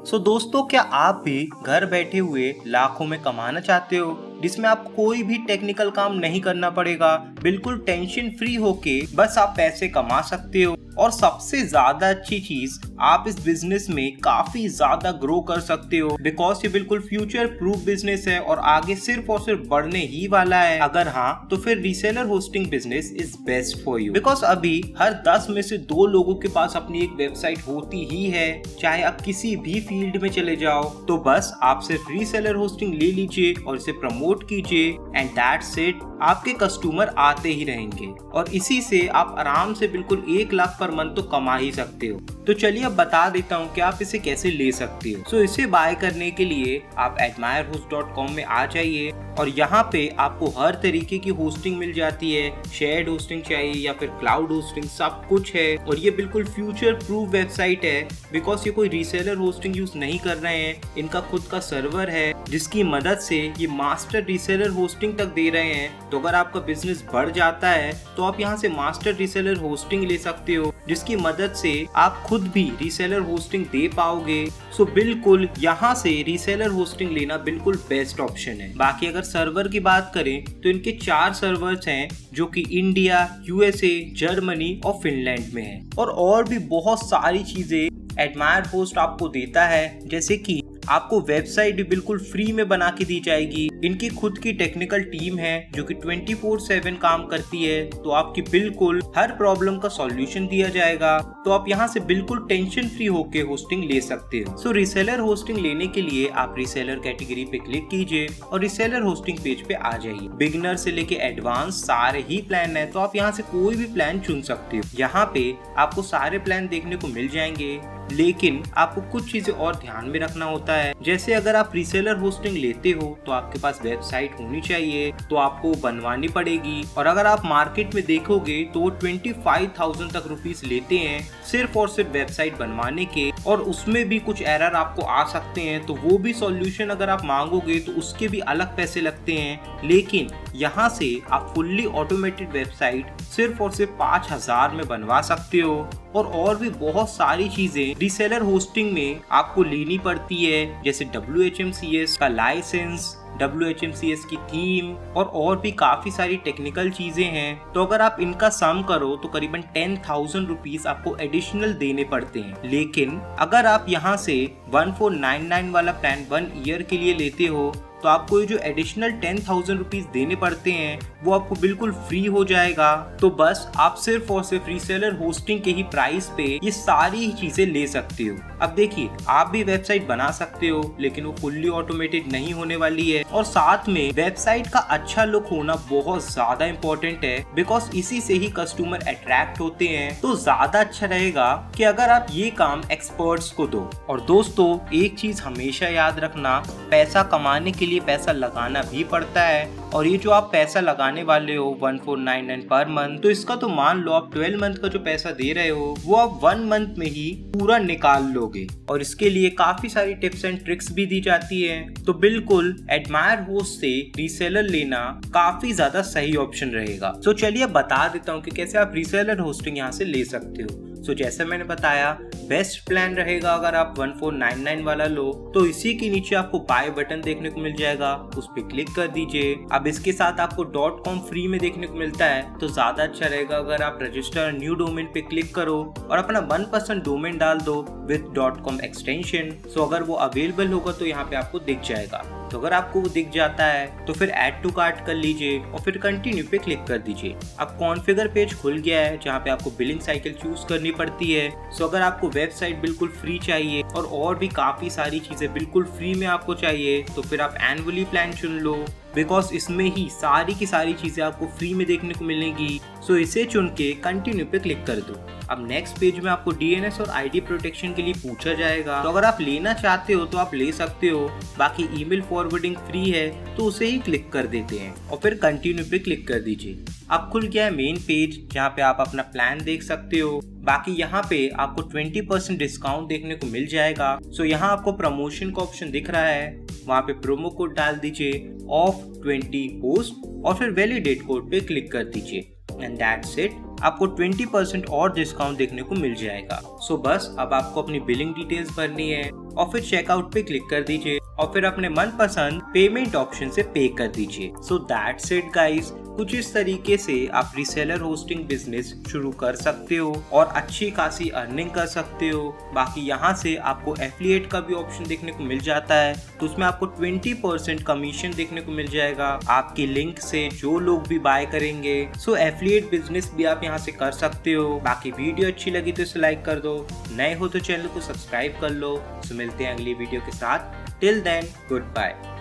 सो दोस्तों, क्या आप भी घर बैठे हुए लाखों में कमाना चाहते हो, जिसमें आपको कोई भी टेक्निकल काम नहीं करना पड़ेगा, बिल्कुल टेंशन फ्री होके बस आप पैसे कमा सकते हो। और सबसे ज्यादा अच्छी चीज, आप इस बिजनेस में काफी ज्यादा ग्रो कर सकते हो, बिकॉज ये बिल्कुल फ्यूचर प्रूफ बिजनेस है और आगे सिर्फ और सिर्फ बढ़ने ही वाला है। अगर हाँ, तो फिर reseller hosting business is best for you, because अभी हर 10 में से 2 लोगों के पास अपनी एक वेबसाइट होती ही है। चाहे आप किसी भी फील्ड में चले जाओ, तो बस आप सिर्फ रीसेलर होस्टिंग ले लीजिए और इसे प्रमोट कीजिए, एंड दैट्स इट। आपके कस्टमर आते ही रहेंगे और इसी से आप आराम से बिल्कुल 1 लाख पर मंथ तो कमा ही सकते हो। तो चलिए अब बता देता हूँ कि आप इसे कैसे ले सकते हो। सो इसे बाय करने के लिए आप admirehost.com में आ जाइए और यहाँ पे आपको हर तरीके की होस्टिंग मिल जाती है। शेयर्ड होस्टिंग चाहिए या फिर क्लाउड होस्टिंग, सब कुछ है। और ये बिल्कुल फ्यूचर प्रूफ वेबसाइट है, बिकॉज ये कोई रीसेलर होस्टिंग यूज नहीं कर रहे हैं। इनका खुद का सर्वर है जिसकी मदद से ये मास्टर रीसेलर होस्टिंग तक दे रहे हैं। तो अगर आपका बिजनेस बढ़ जाता है तो आप यहाँ से मास्टर रीसेलर होस्टिंग ले सकते हो, जिसकी मदद से आप खुद भी रीसेलर होस्टिंग दे पाओगे। सो बिल्कुल यहाँ से रीसेलर होस्टिंग लेना बिल्कुल बेस्ट ऑप्शन है। बाकी अगर सर्वर की बात करें तो इनके 4 सर्वर्स हैं, जो कि इंडिया, यूएसए, जर्मनी और फिनलैंड में है। और भी बहुत सारी चीजें एडमायर होस्ट आपको देता है, जैसे कि आपको वेबसाइट भी बिल्कुल फ्री में बना के दी जाएगी। इनकी खुद की टेक्निकल टीम है जो कि 24/7 काम करती है, तो आपकी बिल्कुल हर प्रॉब्लम का सॉल्यूशन दिया जाएगा। तो आप यहाँ से बिल्कुल टेंशन फ्री होके होस्टिंग ले सकते हो। सो रीसेलर होस्टिंग लेने के लिए आप रीसेलर कैटेगरी पे क्लिक कीजिए और रीसेलर होस्टिंग पेज पे आ जाइए। बिगिनर से लेके एडवांस सारे ही प्लान है, तो आप यहाँ से कोई भी प्लान चुन सकते हो। यहाँ पे आपको सारे प्लान देखने को मिल जाएंगे, लेकिन आपको कुछ चीजें और ध्यान में रखना होता है। जैसे अगर आप रीसेलर होस्टिंग लेते हो तो आपके पास वेबसाइट होनी चाहिए, तो आपको बनवानी पड़ेगी। और अगर आप मार्केट में देखोगे तो वो 25,000 तक रुपीस लेते हैं सिर्फ और सिर्फ वेबसाइट बनवाने के, और उसमें भी कुछ एरर आपको आ सकते हैं, तो वो भी सॉल्यूशन अगर आप मांगोगे तो उसके भी अलग पैसे लगते हैं। लेकिन यहाँ से आप फुल्ली ऑटोमेटेड वेबसाइट सिर्फ और सिर्फ 5,000 में बनवा सकते हो। और भी बहुत सारी चीजें रीसेलर होस्टिंग में आपको लेनी पड़ती है, जैसे WHMCS का लाइसेंस, WHMCS की थीम और भी काफी सारी टेक्निकल चीजें हैं। तो अगर आप इनका सम करो तो करीबन 10,000 रुपीज आपको एडिशनल देने पड़ते हैं। लेकिन अगर आप यहाँ से 1499 वाला प्लान 1 ईयर के लिए लेते हो तो आपको ये जो एडिशनल 10,000 रुपीज देने पड़ते हैं वो आपको बिल्कुल फ्री हो जाएगा। तो बस आप सिर्फ और सिर्फ रीसेलर होस्टिंग के ही प्राइस पे ये सारी ही चीजें ले सकते हो। अब देखिए, आप भी वेबसाइट बना सकते हो, लेकिन वो फुल्ली ऑटोमेटेड नहीं होने वाली है। और साथ में वेबसाइट का अच्छा लुक होना बहुत ज्यादा इम्पोर्टेंट है, बिकॉज इसी से ही कस्टमर अट्रैक्ट होते हैं। तो ज्यादा अच्छा रहेगा कि अगर आप ये काम एक्सपर्ट्स को दो। और दोस्तों, एक चीज हमेशा याद रखना, पैसा कमाने के लिए पैसा लगाना भी पड़ता है। और ये जो आप पैसा लगाने वाले हो 1499 पर मंथ, तो इसका तो मान लो आप 12 मंथ का जो पैसा दे रहे हो वो आप 1 मंथ में ही पूरा निकाल लोगे। और इसके लिए काफी सारी टिप्स एंड ट्रिक्स भी दी जाती है। तो बिल्कुल एडमायर होस्ट से रीसेलर लेना काफी ज्यादा सही ऑप्शन रहेगा। तो चलिए बता देता हूँ कि कैसे आप रीसेलर होस्टिंग यहाँ से ले सकते हो। तो जैसे मैंने बताया, बेस्ट प्लान रहेगा अगर आप 1499 वाला लो, तो इसी के नीचे आपको बाय बटन देखने को मिल जाएगा, उस पर क्लिक कर दीजिए। अब इसके साथ आपको .com फ्री में देखने को मिलता है, तो ज्यादा अच्छा रहेगा अगर आप रजिस्टर न्यू डोमेन पे क्लिक करो और अपना मनपसंद डोमेन डाल दो विद .com एक्सटेंशन। सो अगर वो अवेलेबल होगा तो यहाँ पे आपको दिख जाएगा। तो अगर आपको वो दिख जाता है तो फिर ऐड टू कार्ट कर लीजिए और फिर कंटिन्यू पे क्लिक कर दीजिए। अब कॉन्फ़िगर पेज खुल गया है, जहाँ पे आपको बिलिंग साइकिल चूज करनी पड़ती है। सो अगर आपको वेबसाइट बिल्कुल फ्री चाहिए और भी काफी सारी चीजें बिल्कुल फ्री में आपको चाहिए, तो फिर आप एनुअली प्लान चुन लो, बिकॉज इसमें ही सारी की सारी चीजें आपको फ्री में देखने को मिलेंगी। सो इसे चुन के कंटिन्यू पे क्लिक कर दो। अब नेक्स्ट पेज में आपको DNS और ID प्रोटेक्शन के लिए पूछा जाएगा, तो अगर आप लेना चाहते हो तो आप ले सकते हो। बाकी ईमेल फॉरवर्डिंग फ्री है, तो उसे ही क्लिक कर देते हैं और फिर कंटिन्यू पे क्लिक कर दीजिए। अब खुल गया है मेन पेज, जहाँ पे आप अपना प्लान देख सकते हो। बाकी यहाँ पे आपको 20% डिस्काउंट देखने को मिल जाएगा। सो यहाँ आपको प्रमोशन का ऑप्शन दिख रहा है, वहाँ पे प्रोमो कोड डाल दीजिए ऑफ 20 होस्ट और फिर वैलिडेट कोड पे क्लिक कर दीजिए, एंड दैट्स इट। आपको 20% और डिस्काउंट देखने को मिल जाएगा। सो बस अब आपको अपनी बिलिंग डिटेल्स भरनी है और फिर चेकआउट पे क्लिक कर दीजिए और फिर अपने मनपसंद पेमेंट ऑप्शन से पे कर दीजिए। सो दैट्स इट गाइस, कुछ इस तरीके से आप रीसेलर होस्टिंग बिजनेस शुरू कर सकते हो और अच्छी खासी अर्निंग कर सकते हो। बाकी यहाँ से आपको एफिलिएट का भी ऑप्शन देखने को मिल जाता है, तो उसमें आपको 20% कमीशन देखने को मिल जाएगा आपकी लिंक से जो लोग भी बाय करेंगे। सो एफिलिएट बिजनेस भी आप यहाँ से कर सकते हो। बाकी वीडियो अच्छी लगी तो इसे लाइक कर दो, नए हो तो चैनल को सब्सक्राइब कर लो। सो मिलते हैं अगली वीडियो के साथ। Till then, good bye.